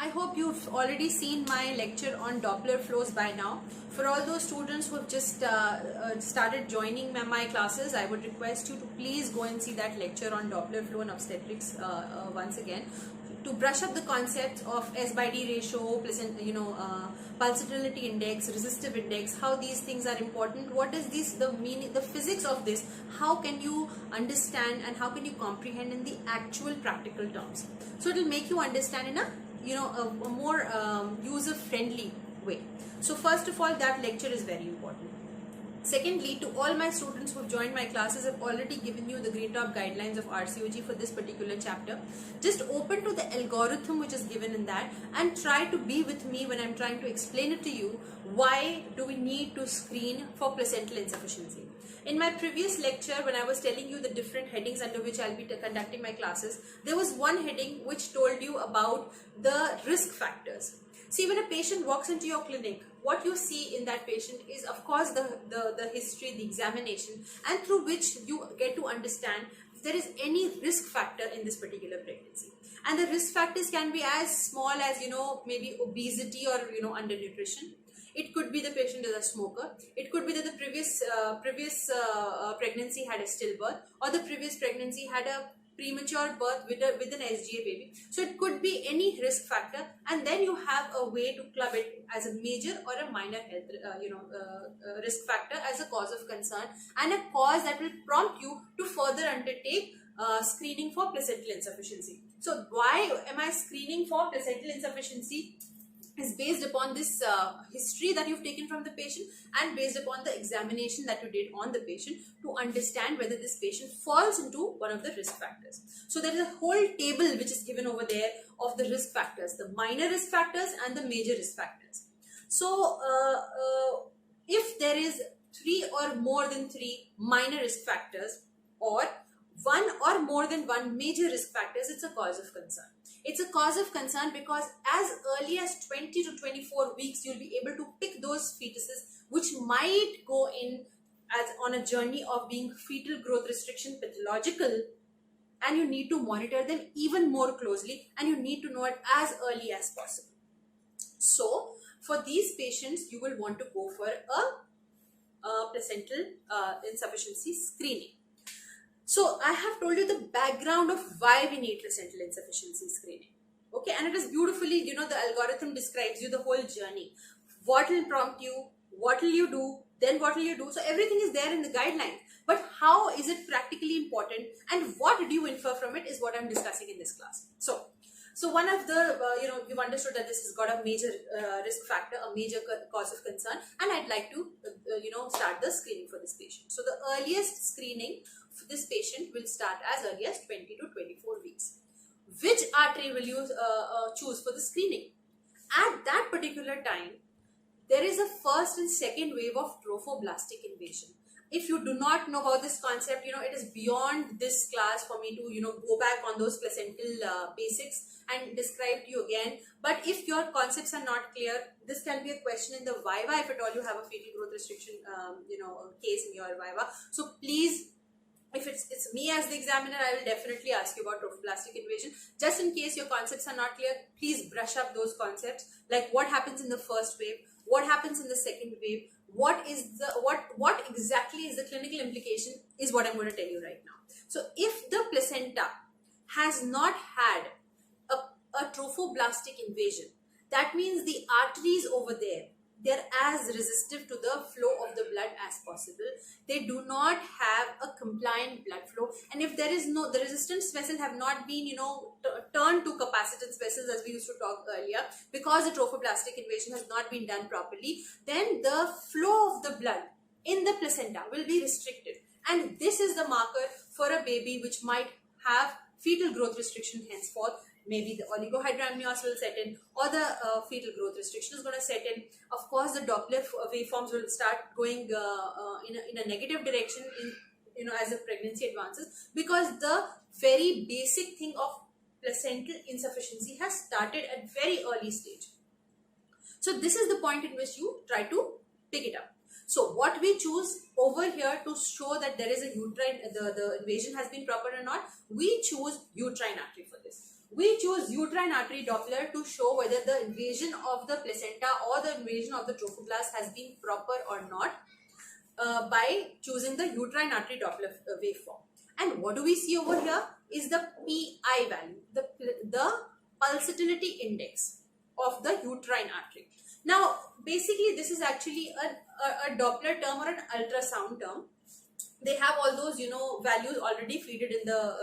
I hope you've already seen my lecture on Doppler flows by now. For all those students who have just started joining my classes, I would request you to please go and see that lecture on Doppler flow and obstetrics once again, to brush up the concepts of S by D ratio, pulsatility index, resistive index, how these things are important, what is this, the meaning, the physics of this, how can you understand and how can you comprehend in the actual practical terms. So it will make you understand in a more user-friendly way. So first of all, that lecture is very important. Secondly, to all my students who have joined my classes, I've already given you the Green Top guidelines of RCOG for this particular chapter. Just open to the algorithm which is given in that and try to be with me when I'm trying to explain it to you. Why do we need to screen for placental insufficiency? In my previous lecture, when I was telling you the different headings under which I'll be conducting my classes, there was one heading which told you about the risk factors. See, when a patient walks into your clinic, what you see in that patient is, of course, the history, the examination, and through which you get to understand if there is any risk factor in this particular pregnancy. And the risk factors can be as small as, maybe obesity or, undernutrition. It could be the patient is a smoker. It could be that the previous pregnancy had a stillbirth, or the previous pregnancy had a premature birth with an SGA baby. So it could be any risk factor, and then you have a way to club it as a major or a minor health risk factor as a cause of concern, and a cause that will prompt you to further undertake screening for placental insufficiency. So why am I screening for placental insufficiency? Is based upon this history that you've taken from the patient and based upon the examination that you did on the patient to understand whether this patient falls into one of the risk factors. So there is a whole table which is given over there of the risk factors, the minor risk factors and the major risk factors. So if there is 3 or more than 3 minor risk factors, or 1 or more than 1 major risk factors, it's a cause of concern. It's a cause of concern because as early as 20 to 24 weeks, you'll be able to pick those fetuses which might go in as on a journey of being fetal growth restriction pathological, and you need to monitor them even more closely, and you need to know it as early as possible. So for these patients, you will want to go for a placental insufficiency screening. So I have told you the background of why we need placental insufficiency screening. Okay, and it is beautifully, the algorithm describes you the whole journey. What will prompt you, what will you do, then what will you do? So everything is there in the guidelines. But how is it practically important, and what do you infer from it is what I'm discussing in this class. So one of the, you've understood that this has got a major risk factor, a major cause of concern, and I'd like to, start the screening for this patient. So the earliest screening for this patient will start as early as 20 to 24 weeks. Which artery will you choose for the screening? At that particular time, there is a first and second wave of trophoblastic invasion. If you do not know about this concept, it is beyond this class for me to, go back on those placental basics and describe to you again. But if your concepts are not clear, this can be a question in the Viva if at all you have a fetal growth restriction, case in your Viva. So please, if it's me as the examiner, I will definitely ask you about trophoblastic invasion. Just in case your concepts are not clear, please brush up those concepts, like what happens in the first wave, what happens in the second wave, what exactly is the clinical implication is what I'm going to tell you right now. So if the placenta has not had a trophoblastic invasion, that means the arteries over there, they're as resistive to the flow of the blood as possible. They do not have a compliant blood flow, and if there is the resistance vessels have not been, turned to capacitance vessels as we used to talk earlier, because the trophoblastic invasion has not been done properly, then the flow of the blood in the placenta will be restricted, and this is the marker for a baby which might have fetal growth restriction henceforth. Maybe the oligohydramnios will set in, or the fetal growth restriction is going to set in. Of course, the Doppler waveforms will start going in a negative direction as the pregnancy advances, because the very basic thing of placental insufficiency has started at very early stage. So this is the point in which you try to pick it up. So what we choose over here to show that there is a uterine, the invasion has been proper or not, we choose uterine artery for this. We choose uterine artery Doppler to show whether the invasion of the placenta or the invasion of the trophoblast has been proper or not by choosing the uterine artery Doppler waveform. And what do we see over here is the PI value, the pulsatility index of the uterine artery. Now, basically, this is actually a Doppler term or an ultrasound term. They have all those, values already fed in the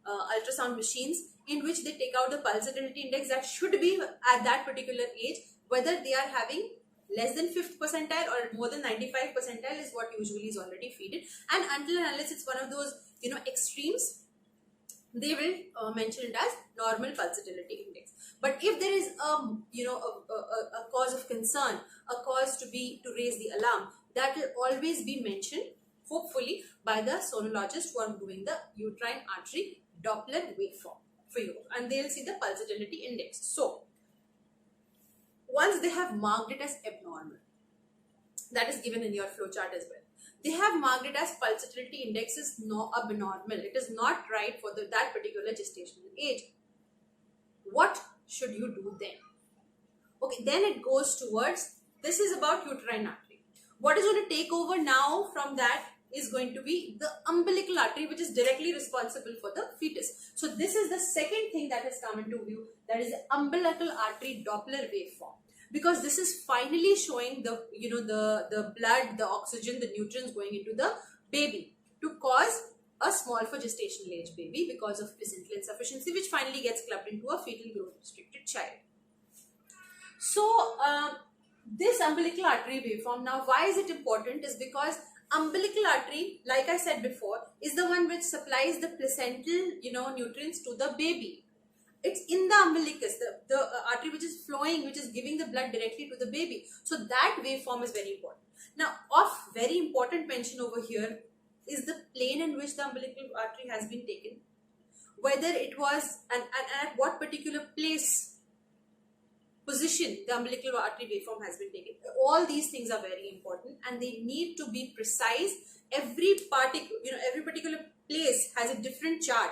ultrasound machines, in which they take out the pulsatility index that should be at that particular age, whether they are having less than 5th percentile or more than 95 percentile is what usually is already fed. And until and unless it's one of those, extremes, they will mention it as normal pulsatility index. But if there is a cause of concern, a cause to raise the alarm, that will always be mentioned, hopefully, by the sonologist who are doing the uterine artery Doppler waveform for you, and they'll see the pulsatility index. So once they have marked it as abnormal, that is given in your flowchart as well. They have marked it as pulsatility index is no abnormal. It is not right for that particular gestational age. What should you do then? Okay, then it goes towards, this is about uterine artery. What is going to take over now from that is going to be the umbilical artery, which is directly responsible for the fetus. So this is the second thing that has come into view, that is the umbilical artery Doppler waveform. Because this is finally showing the blood, the oxygen, the nutrients going into the baby to cause a small for gestational age baby because of placental insufficiency, which finally gets clubbed into a fetal growth restricted child. So this umbilical artery waveform, now why is it important, is because umbilical artery, like I said before, is the one which supplies the placental nutrients to the baby. It's in the umbilicus, the artery which is flowing, which is giving the blood directly to the baby. So that waveform is very important. Now, of very important mention over here is the plane in which the umbilical artery has been taken. Whether it was, and at what particular position the umbilical artery waveform has been taken. All these things are very important, and they need to be precise. Every particular place has a different chart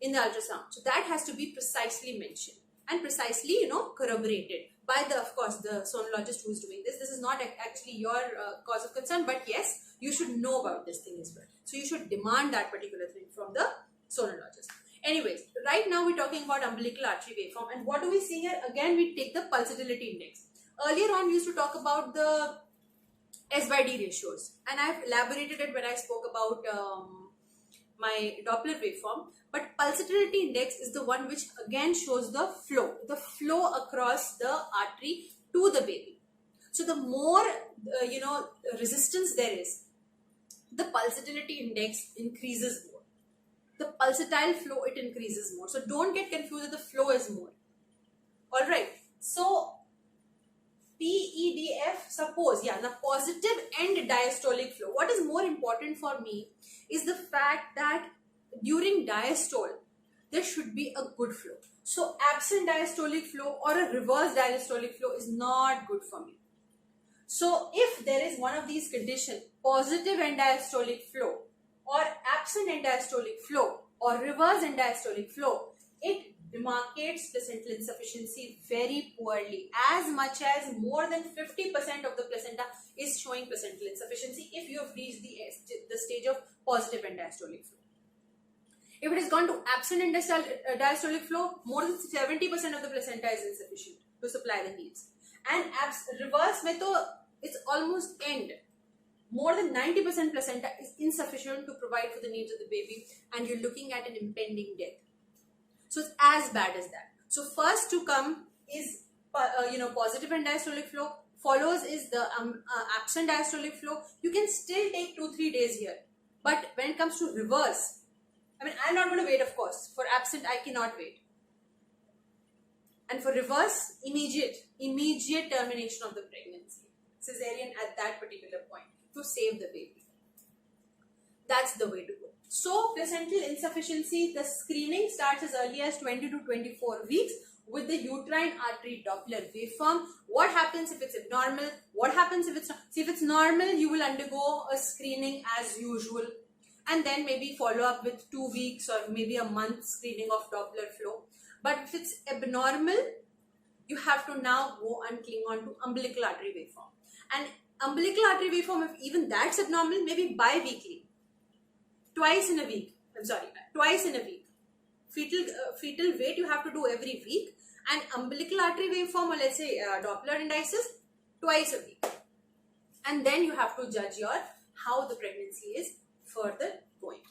in the ultrasound. So that has to be precisely mentioned and precisely, corroborated by of course, the sonologist who is doing this. This is not actually your cause of concern, but yes, you should know about this thing as well. So you should demand that particular thing from the sonologist. Anyways, right now we're talking about umbilical artery waveform, and what do we see here? Again, we take the pulsatility index. Earlier on, we used to talk about the S/D ratios, and I've elaborated it when I spoke about my Doppler waveform. But pulsatility index is the one which again shows the flow across the artery to the baby. So the more resistance there is, the pulsatility index increases more. The pulsatile flow, it increases more. So don't get confused that the flow is more. All right. So PEDF, suppose, now positive end diastolic flow. What is more important for me is the fact that during diastole, there should be a good flow. So absent diastolic flow or a reverse diastolic flow is not good for me. So if there is one of these conditions, positive end diastolic flow or absent end diastolic flow or reverse end diastolic flow, it demarcates placental insufficiency very poorly. As much as more than 50% of the placenta is showing placental insufficiency if you have reached the stage of positive end diastolic flow. If it has gone to absent end diastolic flow, more than 70% of the placenta is insufficient to supply the needs. And reverse method, it's almost end. More than 90% placenta is insufficient to provide for the needs of the baby, and you're looking at an impending death. So it's as bad as that. So first to come is positive end diastolic flow. Follows is the absent diastolic flow. You can still take 2-3 days here, but when it comes to reverse, I'm not going to wait, of course. For absent, I cannot wait. And for reverse, immediate termination of the pregnancy. Cesarean at that particular point to save the baby. That's the way to go. So, placental insufficiency, the screening starts as early as 20 to 24 weeks with the uterine artery Doppler waveform. What happens if it's abnormal? What happens if it's not? See, if it's normal, you will undergo a screening as usual. and then maybe follow up with 2 weeks or maybe a month screening of Doppler flow. But if it's abnormal, you have to now go and cling on to umbilical artery waveform. And umbilical artery waveform, if even that's abnormal, maybe bi-weekly, twice in a week. Fetal weight you have to do every week, and umbilical artery waveform, or let's say Doppler indices, twice a week. And then you have to judge how the pregnancy is further going.